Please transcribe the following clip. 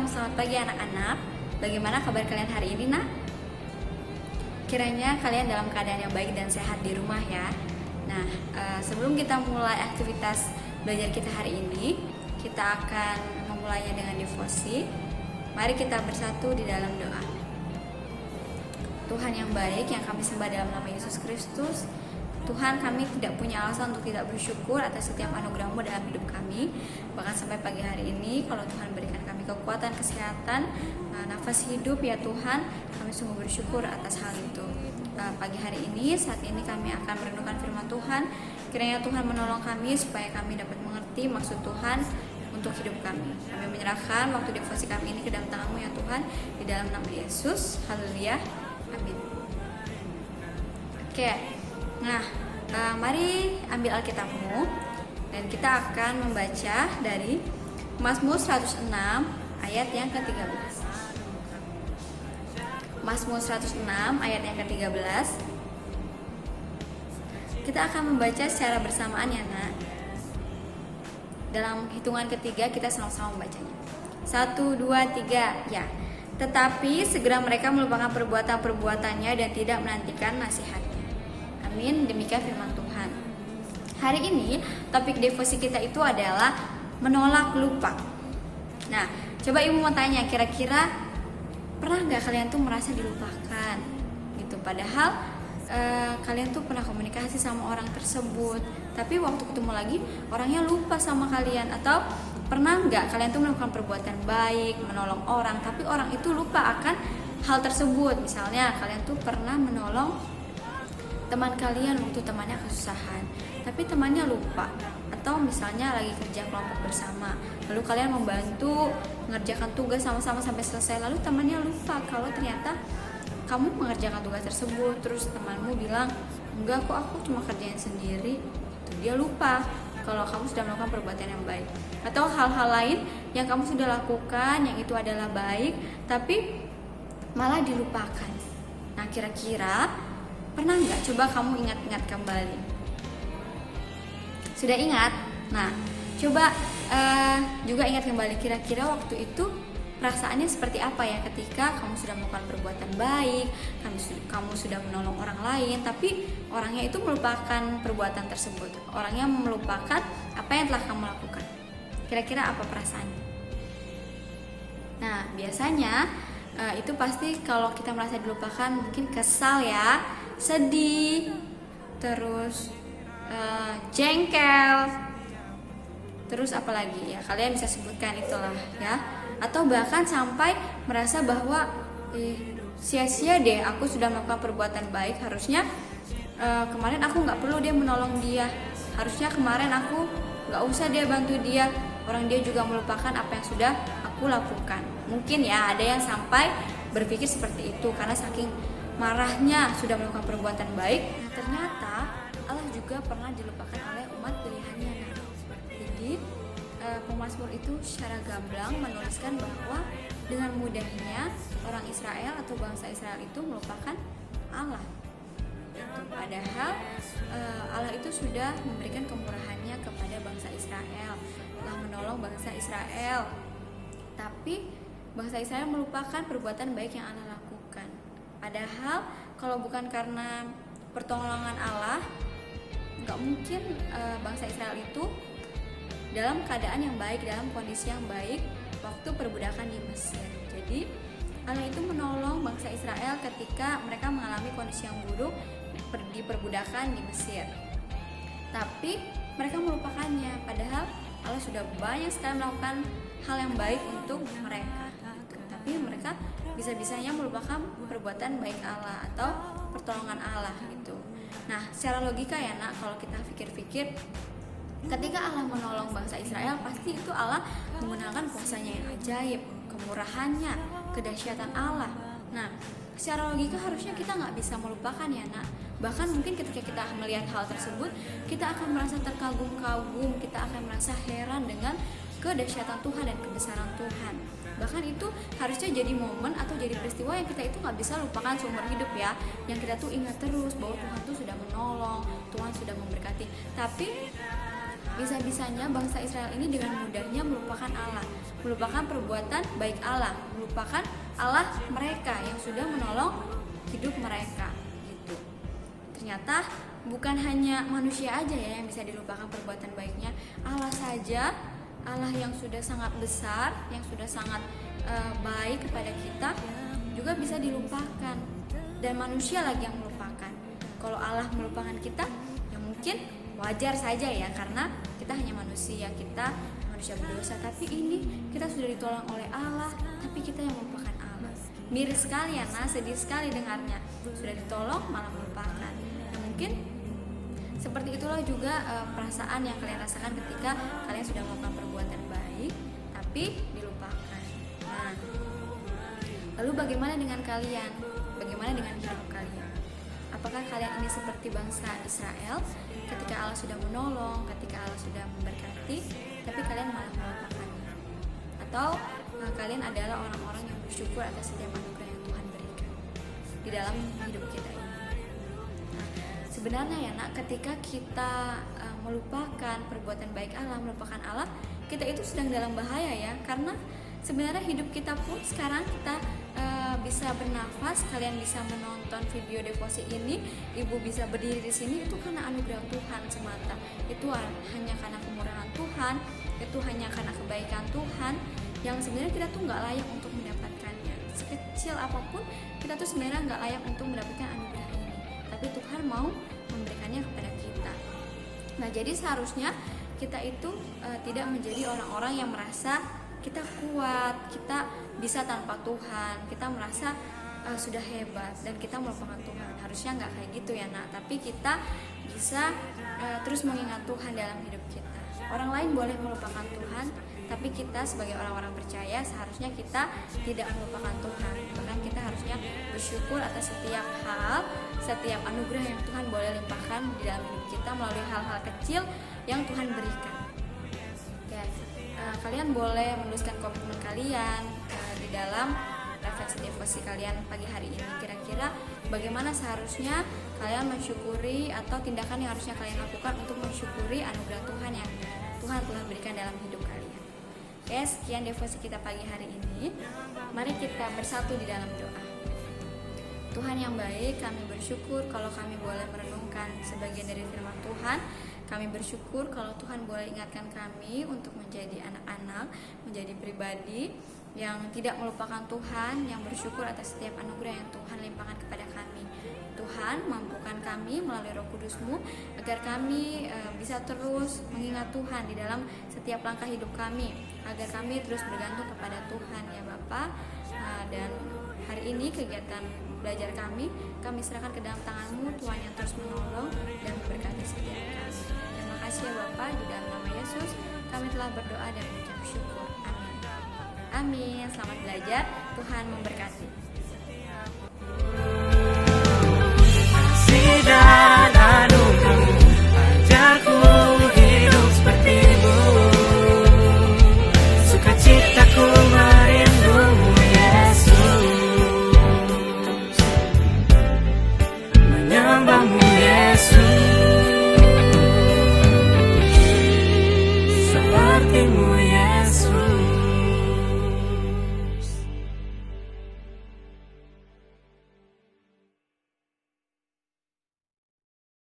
selamat pagi anak-anak. Bagaimana kabar kalian hari ini, nak? Kiranya kalian dalam keadaan yang baik dan sehat di rumah ya. Nah, sebelum kita mulai aktivitas belajar kita hari ini, kita akan memulainya dengan devosi. Mari kita bersatu di dalam doa. Tuhan yang baik yang kami sembah dalam nama Yesus Kristus, Tuhan, kami tidak punya alasan untuk tidak bersyukur atas setiap anugerah-Mu dalam hidup kami. Bahkan sampai pagi hari ini, kalau Tuhan berikan kami kekuatan, kesehatan, nafas hidup ya Tuhan, kami sungguh bersyukur atas hal itu. Pagi hari ini, saat ini kami akan merenungkan firman Tuhan. Kiranya Tuhan menolong kami supaya kami dapat mengerti maksud Tuhan untuk hidup kami. Kami menyerahkan waktu devosi kami ini ke dalam tangan-Mu ya Tuhan, di dalam nama Yesus. Haleluya. Amin. Oke. Nah, mari ambil Alkitabmu dan kita akan membaca dari Mazmur 106 ayat yang ke-13. Mazmur 106 ayat yang ke-13. Kita akan membaca secara bersamaan ya, nak. Dalam hitungan ketiga kita sama-sama membacanya. 1, 2, 3, ya. Tetapi segera mereka melupakan perbuatan-perbuatannya dan tidak menantikan nasihatnya. Amin, demikian firman Tuhan. Hari ini topik devosi kita itu adalah menolak lupa. Nah, coba ibu mau tanya, kira-kira pernah nggak kalian tuh merasa dilupakan gitu? Padahal kalian tuh pernah komunikasi sama orang tersebut, tapi waktu ketemu lagi orangnya lupa sama kalian. Atau pernah nggak kalian tuh melakukan perbuatan baik, menolong orang, tapi orang itu lupa akan hal tersebut. Misalnya kalian tuh pernah menolong teman kalian waktu temannya kesusahan, tapi temannya lupa. Atau misalnya lagi kerja kelompok bersama, lalu kalian membantu mengerjakan tugas sama-sama sampai selesai, lalu temannya lupa kalau ternyata kamu mengerjakan tugas tersebut. Terus temanmu bilang, enggak kok, aku cuma kerjain sendiri. Dia lupa kalau kamu sudah melakukan perbuatan yang baik. Atau hal-hal lain yang kamu sudah lakukan yang itu adalah baik, tapi malah dilupakan. Nah, kira-kira pernah nggak? Coba kamu ingat-ingat kembali. Sudah ingat? Nah, coba juga ingat kembali, kira-kira waktu itu perasaannya seperti apa ya ketika kamu sudah melakukan perbuatan baik, kamu sudah menolong orang lain, tapi orangnya itu melupakan perbuatan tersebut. Orangnya melupakan apa yang telah kamu lakukan. Kira-kira apa perasaannya? Nah, biasanya itu pasti kalau kita merasa dilupakan mungkin kesal ya, sedih, terus jengkel, terus apalagi ya, kalian bisa sebutkan itulah ya. Atau bahkan sampai merasa bahwa sia-sia deh aku sudah melakukan perbuatan baik, harusnya kemarin aku nggak perlu dia menolong dia, harusnya kemarin aku nggak usah dia bantu dia, orang dia juga melupakan apa yang sudah aku lakukan. Mungkin ya ada yang sampai berpikir seperti itu karena saking marahnya sudah melakukan perbuatan baik. Nah, ternyata Allah juga pernah dilupakan oleh umat pilihannya. Jadi pemazmur itu secara gamblang menuliskan bahwa dengan mudahnya orang Israel atau bangsa Israel itu melupakan Allah. Padahal Allah itu sudah memberikan kemurahannya kepada bangsa Israel, telah menolong bangsa Israel. Tapi bangsa Israel melupakan perbuatan baik yang Allah lakukan. Padahal kalau bukan karena pertolongan Allah, nggak mungkin bangsa Israel itu dalam keadaan yang baik, dalam kondisi yang baik waktu perbudakan di Mesir. Jadi Allah itu menolong bangsa Israel ketika mereka mengalami kondisi yang buruk di perbudakan di Mesir. Tapi mereka melupakannya, padahal Allah sudah banyak sekali melakukan hal yang baik untuk mereka. Tapi mereka bisa-bisanya melupakan perbuatan baik Allah atau pertolongan Allah gitu. Nah, secara logika ya nak, kalau kita pikir-pikir, ketika Allah menolong bangsa Israel, pasti itu Allah menggunakan kuasanya yang ajaib, kemurahannya, kedahsyatan Allah. Nah, secara logika harusnya kita nggak bisa melupakan ya nak. Bahkan mungkin ketika kita melihat hal tersebut, kita akan merasa terkagum-kagum, kita akan merasa heran dengan kedahsyatan Tuhan dan kebesaran Tuhan. Bahkan itu harusnya jadi momen atau jadi peristiwa yang kita itu nggak bisa lupakan seumur hidup ya. Yang kita tuh ingat terus bahwa Tuhan tuh sudah menolong, Tuhan sudah memberkati. Tapi Bisa-bisanya bangsa Israel ini dengan mudahnya melupakan Allah, melupakan perbuatan baik Allah, melupakan Allah mereka yang sudah menolong hidup mereka gitu. Ternyata bukan hanya manusia aja ya yang bisa dilupakan perbuatan baiknya, Allah saja, Allah yang sudah sangat besar, yang sudah sangat baik kepada kita juga bisa dilupakan, dan manusia lagi yang melupakan. Kalau Allah melupakan kita, ya mungkin wajar saja ya, karena kita hanya manusia, kita manusia berdosa. Tapi ini kita sudah ditolong oleh Allah, tapi kita yang melupakan Allah. Miris sekali ya, sedih sekali dengarnya. Sudah ditolong malah melupakan. Nah, mungkin seperti itulah juga perasaan yang kalian rasakan ketika kalian sudah melakukan perbuatan baik tapi dilupakan. Nah, lalu bagaimana dengan kalian? Bagaimana dengan hidup kalian? Apakah kalian ini seperti bangsa Israel ketika Allah sudah menolong, ketika Allah sudah memberkati, tapi kalian malah melupakannya? Atau kalian adalah orang-orang yang bersyukur atas setiap anugerah yang Tuhan berikan di dalam hidup kita ini? Nah, sebenarnya ya nak, ketika kita melupakan perbuatan baik Allah, melupakan Allah, kita itu sedang dalam bahaya ya, karena sebenarnya hidup kita pun sekarang kita bisa bernafas, kalian bisa menonton video devosi ini, ibu bisa berdiri di sini, itu karena anugerah Tuhan semata. Itu hanya karena kemurahan Tuhan, itu hanya karena kebaikan Tuhan yang sebenarnya kita tuh nggak layak untuk mendapatkannya. Sekecil apapun kita tuh sebenarnya nggak layak untuk mendapatkan anugerah ini, tapi Tuhan mau memberikannya kepada kita. Nah, jadi seharusnya kita itu tidak menjadi orang-orang yang merasa kita kuat, kita bisa tanpa Tuhan, kita merasa sudah hebat dan kita melupakan Tuhan. Harusnya nggak kayak gitu ya nak, tapi kita bisa terus mengingat Tuhan dalam hidup kita. Orang lain boleh melupakan Tuhan, tapi kita sebagai orang-orang percaya seharusnya kita tidak melupakan Tuhan. Bahkan kita harusnya bersyukur atas setiap hal, setiap anugerah yang Tuhan boleh limpahkan di dalam hidup kita melalui hal-hal kecil yang Tuhan berikan. Kalian boleh menuliskan komitmen kalian di dalam refleksi devosi kalian pagi hari ini. Kira-kira bagaimana seharusnya kalian mensyukuri, atau tindakan yang harusnya kalian lakukan untuk mensyukuri anugerah Tuhan yang Tuhan telah berikan dalam hidup kalian. Oke, sekian devosi kita pagi hari ini. Mari kita bersatu di dalam doa. Tuhan yang baik, kami bersyukur kalau kami boleh merenungkan sebagian dari firman Tuhan. Kami bersyukur kalau Tuhan boleh ingatkan kami untuk menjadi anak-anak, menjadi pribadi yang tidak melupakan Tuhan, yang bersyukur atas setiap anugerah yang Tuhan limpahkan kepada kami. Tuhan, mampukan kami melalui Roh Kudus-Mu agar kami bisa terus mengingat Tuhan di dalam setiap langkah hidup kami, agar kami terus bergantung kepada Tuhan ya Bapa. Dan hari ini kegiatan belajar kami serahkan ke dalam tangan-Mu, Tuhan yang terus menolong dan memberkati setiap kami. Terima kasih ya Bapa, di dalam nama Yesus kami telah berdoa dan mengucap syukur. Amin. Amin. Selamat belajar, Tuhan memberkati.